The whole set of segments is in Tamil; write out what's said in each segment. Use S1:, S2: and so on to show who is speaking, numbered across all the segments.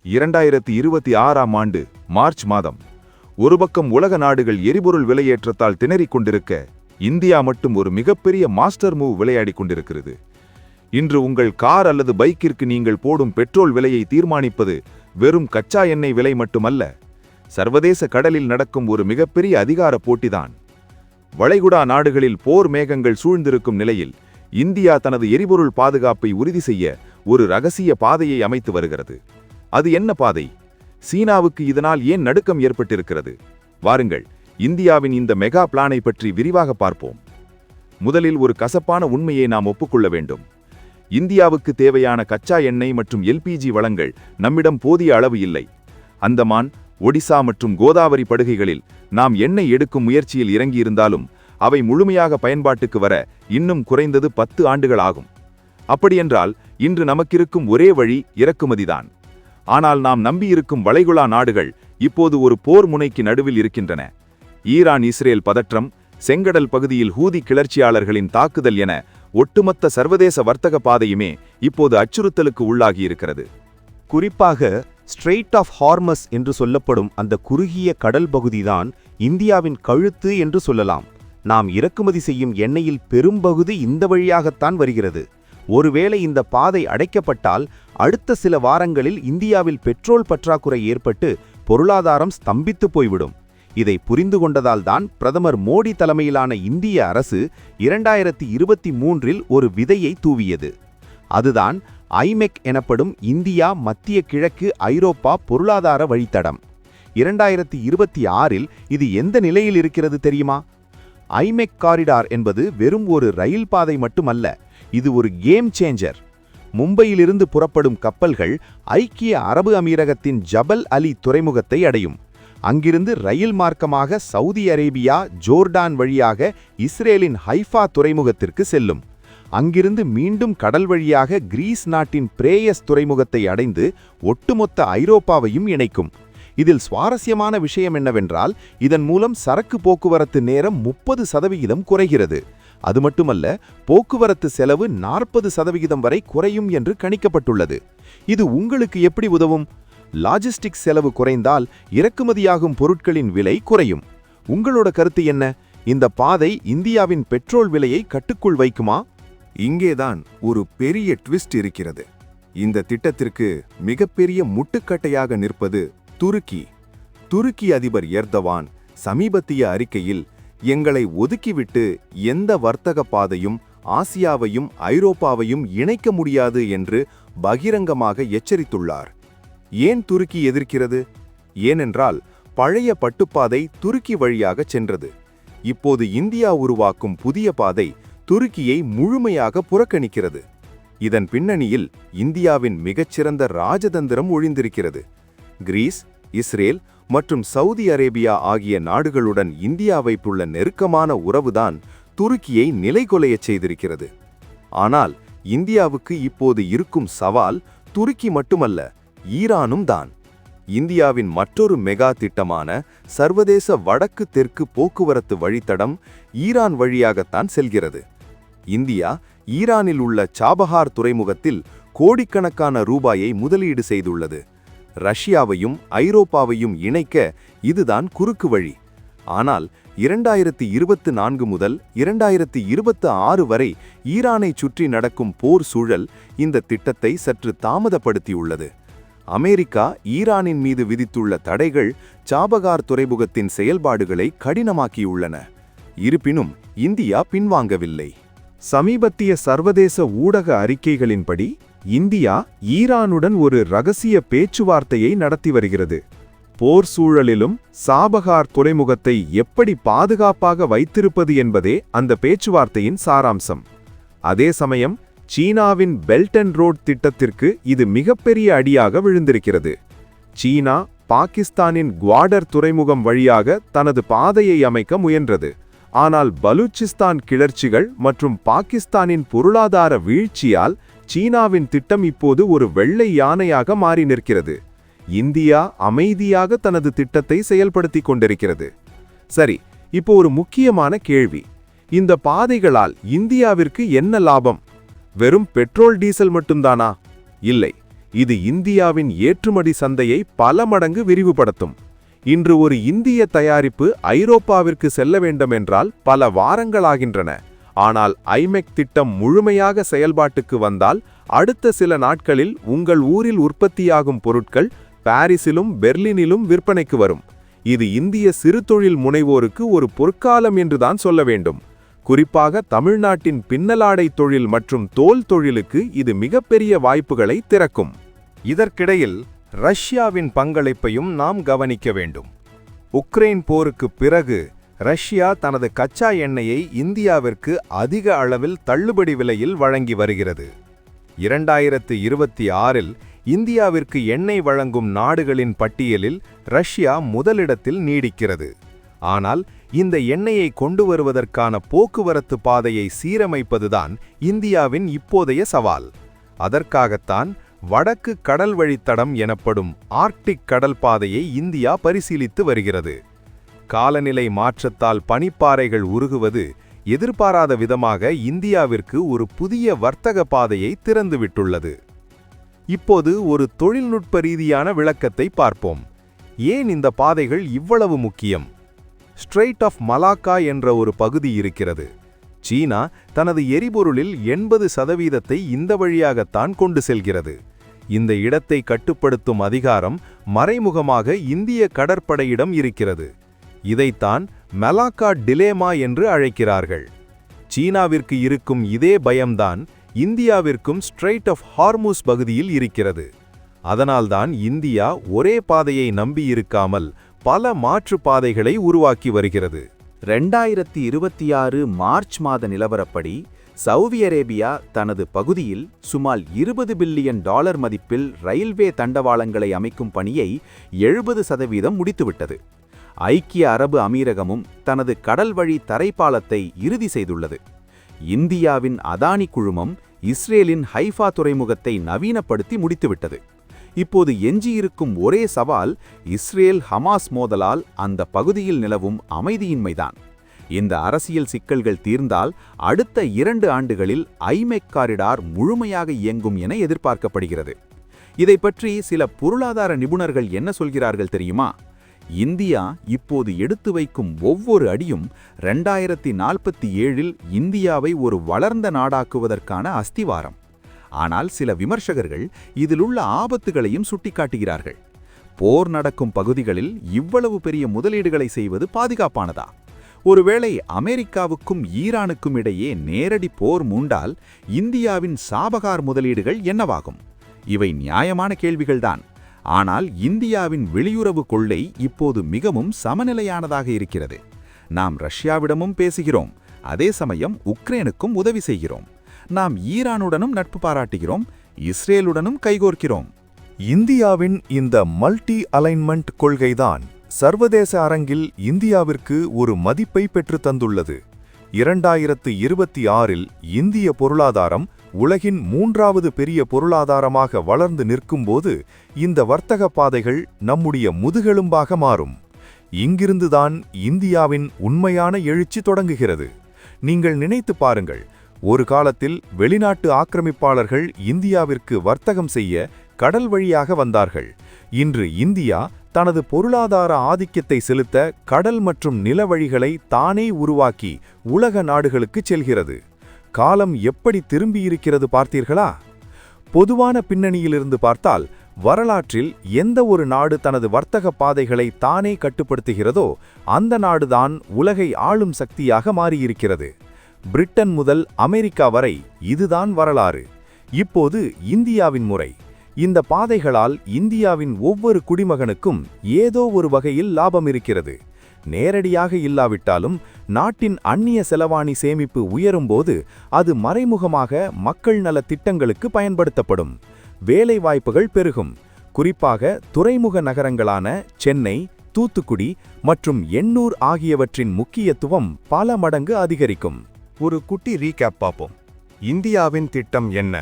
S1: 2026ஆம் ஆண்டு மார்ச் மாதம். ஒரு பக்கம் உலக நாடுகள் எரிபொருள் விலையேற்றத்தால் திணறிக் கொண்டிருக்க, இந்தியா மட்டும் ஒரு மிகப்பெரிய மாஸ்டர் மூவ் விளையாடிக் கொண்டிருக்கிறது. இன்று உங்கள் கார் அல்லது பைக்கிற்கு நீங்கள் போடும் பெட்ரோல் விலையை தீர்மானிப்பது வெறும் கச்சா எண்ணெய் விலை மட்டுமல்ல, சர்வதேச கடலில் நடக்கும் ஒரு மிகப்பெரிய அதிகார போட்டிதான். வளைகுடா நாடுகளில் போர் மேகங்கள் சூழ்ந்திருக்கும் நிலையில் இந்தியா தனது எரிபொருள் பாதுகாப்பை உறுதி செய்ய ஒரு ரகசிய பாதையை அமைத்து வருகிறது. அது என்ன பாதை? சீனாவுக்கு இதனால் ஏன் நடுக்கம் ஏற்பட்டிருக்கிறது? வாருங்கள், இந்தியாவின் இந்த மெகா பிளானை பற்றி விரிவாக பார்ப்போம். முதலில் ஒரு கசப்பான உண்மையை நாம் ஒப்புக்கொள்ள வேண்டும். இந்தியாவுக்கு தேவையான கச்சா எண்ணெய் மற்றும் எல்பிஜி வளங்கள் நம்மிடம் போதிய அளவு இல்லை. அந்தமான், ஒடிசா மற்றும் கோதாவரி படுகைகளில் நாம் எண்ணெய் எடுக்கும் முயற்சியில் இறங்கியிருந்தாலும் அவை முழுமையாக பயன்பாட்டுக்கு வர இன்னும் குறைந்தது 10 ஆண்டுகள் ஆகும். அப்படியென்றால் இன்று நமக்கிருக்கும் ஒரே வழி இறக்குமதிதான். ஆனால் நாம் நம்பியிருக்கும் வளைகுடா நாடுகள் இப்போது ஒரு போர் முனைக்கு நடுவில் இருக்கின்றன. ஈரான் இஸ்ரேல் பதற்றம், செங்கடல் பகுதியில் ஹூதி கிளர்ச்சியாளர்களின் தாக்குதல் என ஒட்டுமொத்த சர்வதேச வர்த்தக பாதையுமே இப்போது அச்சுறுத்தலுக்கு உள்ளாகியிருக்கிறது.
S2: குறிப்பாக ஸ்ட்ரெய்ட் ஆஃப் ஹார்மஸ் என்று சொல்லப்படும் அந்த குறுகிய கடல் பகுதிதான் இந்தியாவின் கழுத்து என்று சொல்லலாம். நாம் இறக்குமதி செய்யும் எண்ணெயில் பெரும்பகுதி இந்த வழியாகத்தான் வருகிறது. ஒருவேளை இந்த பாதை அடைக்கப்பட்டால் அடுத்த சில வாரங்களில் இந்தியாவில் பெட்ரோல் பற்றாக்குறை ஏற்பட்டு பொருளாதாரம் ஸ்தம்பித்து போய்விடும். இதை புரிந்து கொண்டதால்தான் பிரதமர் மோடி தலைமையிலான இந்திய அரசு 2023இல் ஒரு விதையை தூவியது. அதுதான் ஐமெக் எனப்படும் இந்தியா மத்திய கிழக்கு ஐரோப்பா பொருளாதார வழித்தடம். 2026இல் இது எந்த நிலையில் இருக்கிறது தெரியுமா? ஐமெக் காரிடார் என்பது வெறும் ஒரு ரயில் பாதை மட்டுமல்ல, இது ஒரு கேம் சேஞ்சர். மும்பையிலிருந்து புறப்படும் கப்பல்கள் ஐக்கிய அரபு அமீரகத்தின் ஜபல் அலி துறைமுகத்தை அடையும். அங்கிருந்து ரயில் மார்க்கமாக சவுதி அரேபியா, ஜோர்டான் வழியாக இஸ்ரேலின் ஹைஃபா துறைமுகத்திற்கு செல்லும். அங்கிருந்து மீண்டும் கடல் வழியாக கிரீஸ் நாட்டின் பிரேயஸ் துறைமுகத்தை அடைந்து ஒட்டுமொத்த ஐரோப்பாவையும் இணைக்கும். இதில் சுவாரஸ்யமான விஷயம் என்னவென்றால், இதன் மூலம் சரக்கு போக்குவரத்து நேரம் 30% குறைகிறது. அது மட்டுமல்ல, போக்குவரத்து செலவு 40% வரை குறையும் என்று கணிக்கப்பட்டுள்ளது. இது உங்களுக்கு எப்படி உதவும்? லாஜிஸ்டிக்ஸ் செலவு குறைந்தால் இறக்குமதியாகும் பொருட்களின் விலை குறையும். உங்களோட கருத்து என்ன? இந்த பாதை இந்தியாவின் பெட்ரோல் விலையை கட்டுக்குள் வைக்குமா?
S1: இங்கேதான் ஒரு பெரிய ட்விஸ்ட் இருக்கிறது. இந்த திட்டத்திற்கு மிகப்பெரிய முட்டுக்கட்டையாக நிற்பது துருக்கி. துருக்கி அதிபர் எர்தவான் சமீபத்திய அறிக்கையில் எங்களை ஒதுக்கிவிட்டு எந்த வர்த்தக பாதையும் ஆசியாவையும் ஐரோப்பாவையும் இணைக்க முடியாது என்று பகிரங்கமாக எச்சரித்துள்ளார். ஏன் துருக்கி எதிர்க்கிறது? ஏனென்றால் பழைய பட்டுப்பாதை துருக்கி வழியாக சென்றது. இப்போது இந்தியா உருவாக்கும் புதிய பாதை துருக்கியை முழுமையாக புறக்கணிக்கிறது. இதன் பின்னணியில் இந்தியாவின் மிகச்சிறந்த ராஜதந்திரம் ஒழிந்திருக்கிறது. கிரீஸ், இஸ்ரேல் மற்றும் சவுதி அரேபியா ஆகிய நாடுகளுடன் இந்தியா வைப்புள்ள நெருக்கமான உறவுதான் துருக்கியை நிலைகுலையச் செய்திருக்கிறது. ஆனால் இந்தியாவுக்கு இப்போது இருக்கும் சவால் துருக்கி மட்டுமல்ல, ஈரானும் தான். இந்தியாவின் மற்றொரு மெகா திட்டமான சர்வதேச வடக்கு தெற்கு போக்குவரத்து வழித்தடம் ஈரான் வழியாகத்தான் செல்கிறது. இந்தியா ஈரானில் உள்ள சாபஹார் துறைமுகத்தில் கோடிக்கணக்கான ரூபாயை முதலீடு செய்துள்ளது. ரஷ்யாவையும் ஐரோப்பாவையும் இணைக்க இதுதான் குறுக்கு வழி. ஆனால் 2024 முதல் 2026 வரை ஈரானை சுற்றி நடக்கும் போர் சூழல் இந்த திட்டத்தை சற்று தாமதப்படுத்தியுள்ளது. அமெரிக்கா ஈரானின் மீது விதித்துள்ள தடைகள் சாபகார் துறைமுகத்தின் செயல்பாடுகளை கடினமாக்கியுள்ளன. இருப்பினும் இந்தியா பின்வாங்கவில்லை.
S3: சமீபத்திய சர்வதேச ஊடக அறிக்கைகளின்படி இந்தியா ஈரானுடன் ஒரு ரகசிய பேச்சுவார்த்தையை நடத்தி வருகிறது. போர் சூழலிலும் சாபகார் துறைமுகத்தை எப்படி பாதுகாப்பாக வைத்திருப்பது என்பதே அந்த பேச்சுவார்த்தையின் சாராம்சம். அதே சமயம் சீனாவின் பெல்ட் அண்ட் ரோட் திட்டத்திற்கு இது மிகப்பெரிய அடியாக விழுந்திருக்கிறது. சீனா பாகிஸ்தானின் குவாடர் துறைமுகம் வழியாக தனது பாதையை அமைக்க முயன்றது. ஆனால் பலூச்சிஸ்தான் கிளர்ச்சிகள் மற்றும் பாகிஸ்தானின் பொருளாதார வீழ்ச்சியால் சீனாவின் திட்டம் இப்போது ஒரு வெள்ளை யானையாக மாறி நிற்கிறது. இந்தியா அமைதியாக தனது திட்டத்தை செயல்படுத்தி கொண்டிருக்கிறது. சரி, இப்போ ஒரு முக்கியமான கேள்வி. இந்த பாதைகளால் இந்தியாவிற்கு என்ன லாபம்? வெறும் பெட்ரோல் டீசல் மட்டும்தானா? இல்லை. இது இந்தியாவின் ஏற்றுமதி சந்தையை பல மடங்கு விரிவுபடுத்தும். இன்று ஒரு இந்திய தயாரிப்பு ஐரோப்பாவிற்கு செல்ல வேண்டுமென்றால் பல வாரங்களாகின்றன. ஆனால் ஐமெக் திட்டம் முழுமையாக செயல்பாட்டுக்கு வந்தால் அடுத்த சில நாட்களில் உங்கள் ஊரில் உற்பத்தியாகும் பொருட்கள் பாரிஸிலும் பெர்லினிலும் விற்பனைக்கு வரும். இது இந்திய சிறுதொழில் முனைவோருக்கு ஒரு பொற்காலம் என்றுதான் சொல்ல வேண்டும். குறிப்பாக தமிழ்நாட்டின் பின்னலாடை தொழில் மற்றும் தோல் தொழிலுக்கு இது மிகப்பெரிய வாய்ப்புகளை திறக்கும்.
S2: இதற்கிடையில் ரஷ்யாவின் பங்களிப்பையும் நாம் கவனிக்க வேண்டும். உக்ரைன் போருக்குப் பிறகு ரஷ்யா தனது கச்சா எண்ணெயை இந்தியாவிற்கு அதிக அளவில் தள்ளுபடி விலையில் வழங்கி வருகிறது. 2026இல் இந்தியாவிற்கு எண்ணெய் வழங்கும் நாடுகளின் பட்டியலில் ரஷ்யா முதலிடத்தில் நீடிக்கிறது. ஆனால் இந்த எண்ணெயை கொண்டு வருவதற்கான போக்குவரத்து பாதையை சீரமைப்பதுதான் இந்தியாவின் இப்போதைய சவால். அதற்காகத்தான் வடக்கு கடல் வழித்தடம் எனப்படும் ஆர்க்டிக் கடல் பாதையை இந்தியா பரிசீலித்து வருகிறது. காலநிலை மாற்றத்தால் பனிப்பாறைகள் உருகுவது எதிர்பாராத விதமாக இந்தியாவிற்கு ஒரு புதிய வர்த்தக பாதையை திறந்துவிட்டுள்ளது. இப்போது ஒரு தொழில்நுட்ப ரீதியான விளக்கத்தை பார்ப்போம். ஏன் இந்த பாதைகள் இவ்வளவு முக்கியம்? ஸ்ட்ரெய்ட் ஆஃப் மலாக்கா என்ற ஒரு பகுதி இருக்கிறது. சீனா தனது எரிபொருளில் 80% இந்த வழியாகத்தான் கொண்டு செல்கிறது. இந்த இடத்தை கட்டுப்படுத்தும் அதிகாரம் மறைமுகமாக இந்திய கடற்படையிடம் இருக்கிறது. இதைத்தான் மலாக்கா டிலேமா என்று அழைக்கிறார்கள். சீனாவிற்கு இருக்கும் இதே பயம்தான் இந்தியாவிற்கும் ஸ்ட்ரெய்ட் ஆஃப் ஹார்முஸ் பகுதியில் இருக்கிறது. அதனால்தான் இந்தியா ஒரே பாதையை நம்பியிருக்காமல் பல மாற்று பாதைகளை உருவாக்கி வருகிறது.
S4: 2026 மார்ச் மாத நிலவரப்படி சவுதி அரேபியா தனது பகுதியில் சுமார் $20 பில்லியன் மதிப்பில் ரயில்வே தண்டவாளங்களை அமைக்கும் பணியை 70% முடித்துவிட்டது. ஐக்கிய அரபு அமீரகமும் தனது கடல் வழி தரைப்பாலத்தை இறுதி செய்துள்ளது. இந்தியாவின் அதானி குழுமம் இஸ்ரேலின் ஹைஃபா துறைமுகத்தை நவீனப்படுத்தி முடித்துவிட்டது. இப்போது எஞ்சியிருக்கும் ஒரே சவால் இஸ்ரேல் ஹமாஸ் மோதலால் அந்த பகுதியில் நிலவும் அமைதியின்மைதான். இந்த அரசியல் சிக்கல்கள் தீர்ந்தால் அடுத்த 2 ஆண்டுகளில் ஐமெக் காரிடார் முழுமையாக இயங்கும் என எதிர்பார்க்கப்படுகிறது. இதை பற்றி சில பொருளாதார நிபுணர்கள் என்ன சொல்கிறார்கள் தெரியுமா? இந்தியா இப்போது எடுத்து வைக்கும் ஒவ்வொரு அடியும் 2047இல் இந்தியாவை ஒரு வளர்ந்த நாடாக்குவதற்கான அஸ்திவாரம். ஆனால் சில விமர்சகர்கள் இதிலுள்ள ஆபத்துகளையும் சுட்டிக்காட்டுகிறார்கள். போர் நடக்கும் பகுதிகளில் இவ்வளவு பெரிய முதலீடுகளை செய்வது பாதுகாப்பானதா? ஒருவேளை அமெரிக்காவுக்கும் ஈரானுக்கும் இடையே நேரடி போர் மூண்டால் இந்தியாவின் சாபகார் முதலீடுகள் என்னவாகும்? இவை நியாயமான கேள்விகள்தான். ஆனால் இந்தியாவின் வெளியுறவு கொள்கை இப்போது மிகவும் சமநிலையானதாக இருக்கிறது. நாம் ரஷ்யாவிடமும் பேசுகிறோம், அதே சமயம் உக்ரைனுக்கும் உதவி செய்கிறோம். நாம் ஈரானுடனும் நட்பு பாராட்டுகிறோம், இஸ்ரேலுடனும் கைகோர்க்கிறோம்.
S3: இந்தியாவின் இந்த மல்டி அலைன்மெண்ட் கொள்கைதான் சர்வதேச அரங்கில் இந்தியாவிற்கு ஒரு மதிப்பை பெற்றுத் தந்துள்ளது. 2026இல் இந்திய பொருளாதாரம் உலகின் 3வது பெரிய பொருளாதாரமாக வளர்ந்து நிற்கும்போது இந்த வர்த்தக பாதைகள் நம்முடைய முதுகெலும்பாக மாறும். இங்கிருந்துதான் இந்தியாவின் உண்மையான எழுச்சி தொடங்குகிறது. நீங்கள் நினைத்து பாருங்கள், ஒரு காலத்தில் வெளிநாட்டு ஆக்கிரமிப்பாளர்கள் இந்தியாவிற்கு வர்த்தகம் செய்ய கடல் வழியாக வந்தார்கள். இன்று இந்தியா தனது பொருளாதார ஆதிக்கத்தை செலுத்த கடல் மற்றும் நில வழிகளை தானே உருவாக்கி உலக நாடுகளுக்கு செல்கிறது. காலம் எப்படி திரும்பியிருக்கிறது பார்த்தீர்களா? பொதுவான பின்னணியிலிருந்து பார்த்தால் வரலாற்றில் எந்த ஒரு நாடு தனது வர்த்தக பாதைகளை தானே கட்டுப்படுத்துகிறதோ அந்த நாடுதான் உலகை ஆளும் சக்தியாக மாறியிருக்கிறது. பிரிட்டன் முதல் அமெரிக்கா வரை இதுதான் வரலாறு. இப்போது இந்தியாவின் முறை. இந்த பாதைகளால் இந்தியாவின் ஒவ்வொரு குடிமகனுக்கும் ஏதோ ஒரு வகையில் லாபம் இருக்கிறது. நேரடியாக இல்லாவிட்டாலும் நாட்டின் அந்நிய செலவாணி சேமிப்பு உயரும்போது அது மறைமுகமாக மக்கள் நல திட்டங்களுக்கு பயன்படுத்தப்படும். வேலைவாய்ப்புகள் பெருகும். குறிப்பாக துறைமுக நகரங்களான சென்னை, தூத்துக்குடி மற்றும் எண்ணூர் ஆகியவற்றின் முக்கியத்துவம் பல மடங்கு அதிகரிக்கும்.
S2: ஒரு குட்டி ரீகேப் பார்ப்போம். இந்தியாவின் திட்டம் என்ன?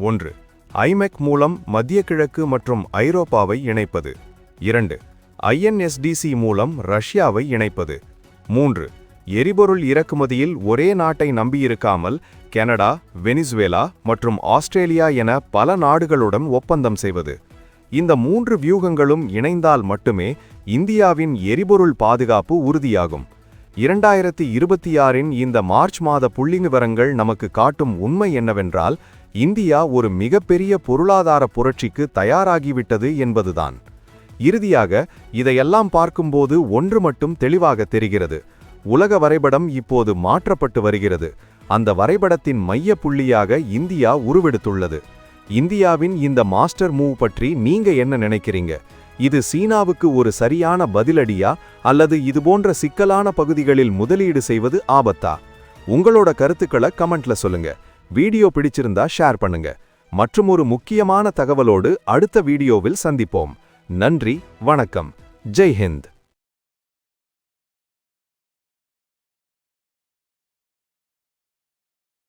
S2: 1. ஐமெக் மூலம் மத்திய கிழக்கு மற்றும் ஐரோப்பாவை இணைப்பது. 2. INSDC மூலம் ரஷ்யாவை இணைப்பது. 3.
S3: எரிபொருள் இறக்குமதியில் ஒரே நாட்டை நம்பியிருக்காமல் கனடா, வெனிசுவேலா மற்றும் ஆஸ்திரேலியா என பல நாடுகளுடன் ஒப்பந்தம் செய்வது. இந்த 3 வியூகங்களும் இணைந்தால் மட்டுமே இந்தியாவின் எரிபொருள் பாதுகாப்பு உறுதியாகும். 2026இன் இந்த மார்ச் மாத புள்ளிவிவரங்கள் நமக்கு காட்டும் உண்மை என்னவென்றால், இந்தியா ஒரு மிகப்பெரிய பொருளாதார புரட்சிக்கு தயாராகிவிட்டது என்பதுதான். இறுதியாக இதையெல்லாம் பார்க்கும்போது ஒன்று மட்டும் தெளிவாக தெரிகிறது. உலக வரைபடம் இப்போது மாற்றப்பட்டு வருகிறது. அந்த வரைபடத்தின் மைய புள்ளியாக இந்தியா உருவெடுத்துள்ளது. இந்தியாவின் இந்த மாஸ்டர் மூவ் பற்றி நீங்க என்ன நினைக்கிறீங்க? இது சீனாவுக்கு ஒரு சரியான பதிலடியா அல்லது இதுபோன்ற சிக்கலான பகுதிகளில் முதலீடு செய்வது ஆபத்தா? உங்களோட கருத்துக்களை கமெண்ட்ல சொல்லுங்க. வீடியோ பிடிச்சிருந்தா ஷேர் பண்ணுங்க. மற்றும் ஒரு முக்கியமான தகவலோடு அடுத்த வீடியோவில் சந்திப்போம். நன்றி, வணக்கம், ஜெய் ஹிந்த்.